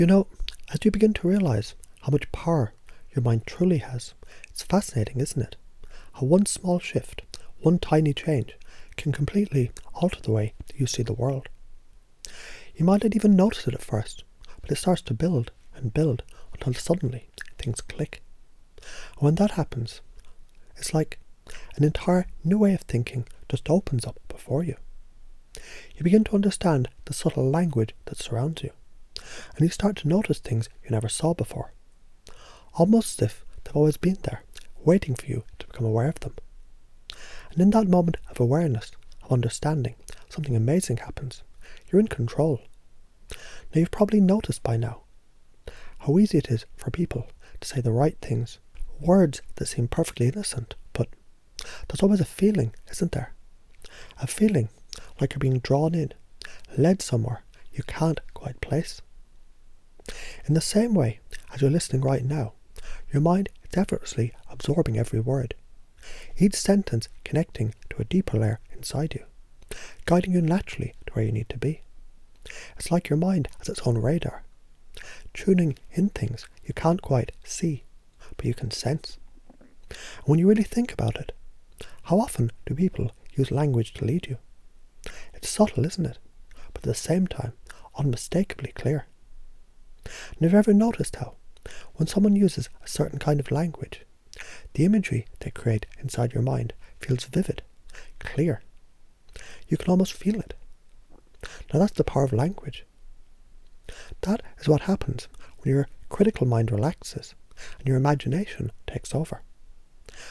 You know, as you begin to realize how much power your mind truly has, it's fascinating, isn't it? How one small shift, one tiny change, can completely alter the way that you see the world. You might not even notice it at first, but it starts to build and build until suddenly things click. And when that happens, it's like an entire new way of thinking just opens up before you. You begin to understand the subtle language that surrounds you, and you start to notice things you never saw before, almost as if they've always been there, waiting for you to become aware of them. And in that moment of awareness, of understanding, something amazing happens. You're in control. Now, you've probably noticed by now how easy it is for people to say the right things, words that seem perfectly innocent, but there's always a feeling, isn't there? A feeling like you're being drawn in, led somewhere you can't quite place. In the same way as you're listening right now, your mind is effortlessly absorbing every word, each sentence connecting to a deeper layer inside you, guiding you naturally to where you need to be. It's like your mind has its own radar, tuning in things you can't quite see, but you can sense. And when you really think about it, how often do people use language to lead you? It's subtle, isn't it? But at the same time, unmistakably clear. And have you ever noticed how, when someone uses a certain kind of language, the imagery they create inside your mind feels vivid, clear? You can almost feel it. Now that's the power of language. That is what happens when your critical mind relaxes and your imagination takes over.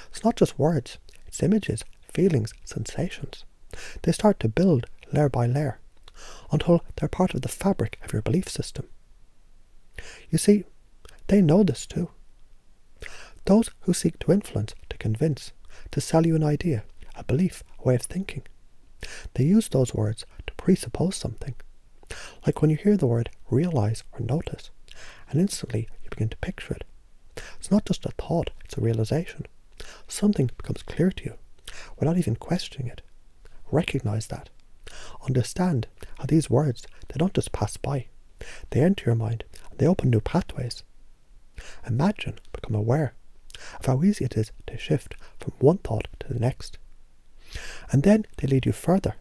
It's not just words, it's images, feelings, sensations. They start to build layer by layer until they're part of the fabric of your belief system. You see, they know this too. Those who seek to influence, to convince, to sell you an idea, a belief, a way of thinking, they use those words to presuppose something. Like when you hear the word realize or notice, and instantly you begin to picture it. It's not just a thought, it's a realization. Something becomes clear to you without even questioning it. Recognize that. Understand how these words, they don't just pass by. They enter your mind and they open new pathways. Imagine, become aware of how easy it is to shift from one thought to the next. And then they lead you further,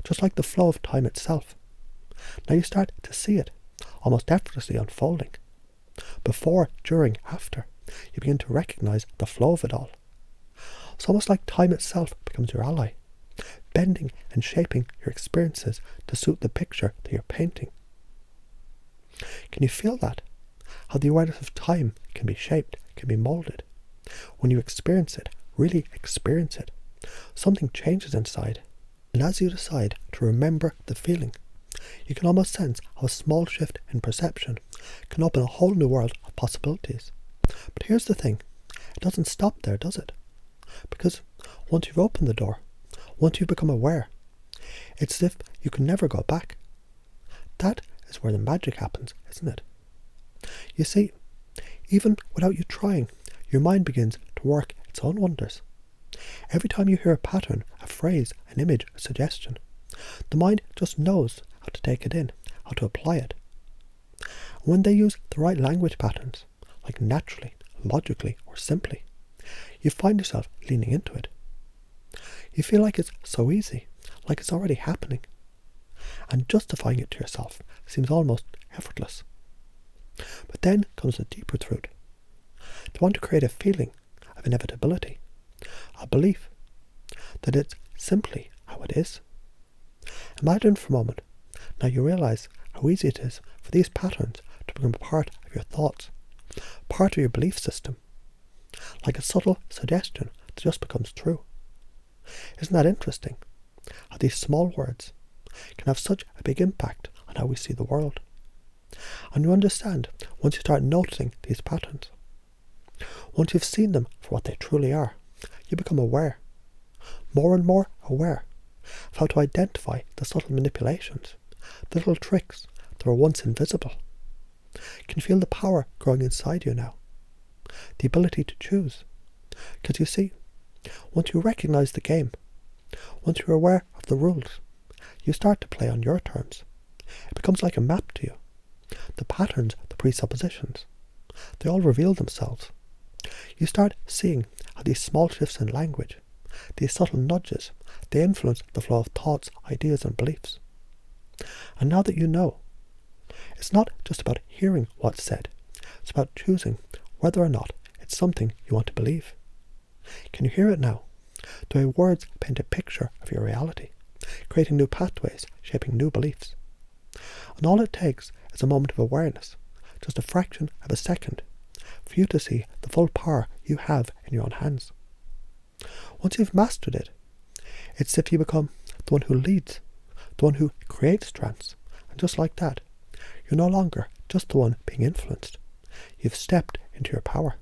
just like the flow of time itself. Now you start to see it, almost effortlessly unfolding. Before, during, after, you begin to recognize the flow of it all. It's almost like time itself becomes your ally, bending and shaping your experiences to suit the picture that you're painting. Can you feel that? How the awareness of time can be shaped, can be molded. When you experience it, really experience it, something changes inside. And as you decide to remember the feeling, you can almost sense how a small shift in perception can open a whole new world of possibilities. But here's the thing, it doesn't stop there, does it? Because once you've opened the door, once you've become aware, it's as if you can never go back. That is where the magic happens, isn't it? You see, even without you trying, your mind begins to work its own wonders. Every time you hear a pattern, a phrase, an image, a suggestion, the mind just knows how to take it in, how to apply it. When they use the right language patterns, like naturally, logically, or simply, you find yourself leaning into it. You feel like it's so easy, like it's already happening. And justifying it to yourself seems almost effortless. But then comes the deeper truth. They want to create a feeling of inevitability, a belief that it's simply how it is. Imagine for a moment, now you realize how easy it is for these patterns to become part of your thoughts, part of your belief system, like a subtle suggestion that just becomes true. Isn't that interesting? How these small words can have such a big impact on how we see the world. And you understand once you start noticing these patterns. Once you've seen them for what they truly are, you become aware, more and more aware, of how to identify the subtle manipulations, the little tricks that were once invisible. Can you feel the power growing inside you now? The ability to choose. Because you see, once you recognize the game, once you're aware of the rules, you start to play on your terms. It becomes like a map to you. the patterns, the presuppositions. They all reveal themselves. You start seeing how these small shifts in language, these subtle nudges, they influence the flow of thoughts, ideas and beliefs. And now that you know, it's not just about hearing what's said, it's about choosing whether or not it's something you want to believe. Can you hear it now? The way words paint a picture of your reality, creating new pathways, shaping new beliefs. And all it takes is a moment of awareness, just a fraction of a second, for you to see the full power you have in your own hands. Once you've mastered it, it's as if you become the one who leads, the one who creates trance. And just like that, you're no longer just the one being influenced. You've stepped into your power.